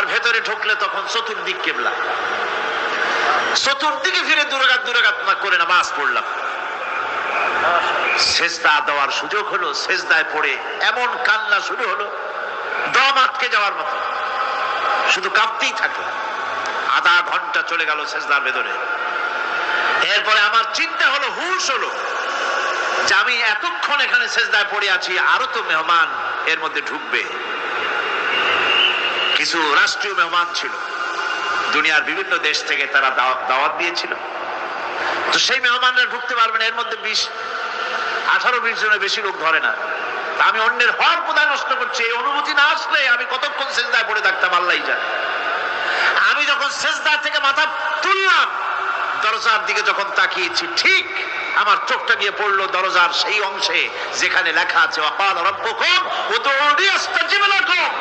আবার ভেতরে ঢুকলে তখন চতুর্দিক কিবলা, চতুর্দিকে ফিরে দুরাকাত করে নামাজ পড়লাম। সেজদা দেওয়ার সুযোগ হলো, সেজদায় পড়ে এমন কান্না শুরু হলো, দম আটকে যাওয়ার মতো, শুধু কাঁপতেই থাকে। আধা ঘন্টা চলে গেল সেজদার ভেতরে। এরপরে আমার চিন্তা হলো, হুঁশ হলো যে আমি এতক্ষণ এখানে সেজদায় পড়ে আছি, আরো তো মেহমান এর মধ্যে ঢুকবে। কিছু রাষ্ট্রীয় মেহমান ছিল, দুনিয়ার বিভিন্ন দেশ থেকে তারা দাওয়াত দিয়েছিল। তো সেই মেহমানরা ঢুকতে পারবে না, এর মধ্যে 18-20 জনের বেশি লোক ধরে না। আমি অন্যের হক কোথায় নষ্ট করছি, এই অনুভূতি না আসলে আমি কতক্ষণ সেজদায় পড়ে থাকতাম আল্লাহই জানে। আমি যখন সেজদা থেকে মাথা তুললাম, দরজার দিকে যখন তাকিয়েছি, ঠিক আমার চোখটা গিয়ে পড়লো দরজার সেই অংশে যেখানে লেখা আছে ওয়াকাল রাব্বুকুম উদউনি আস্তাজিব লাকুম।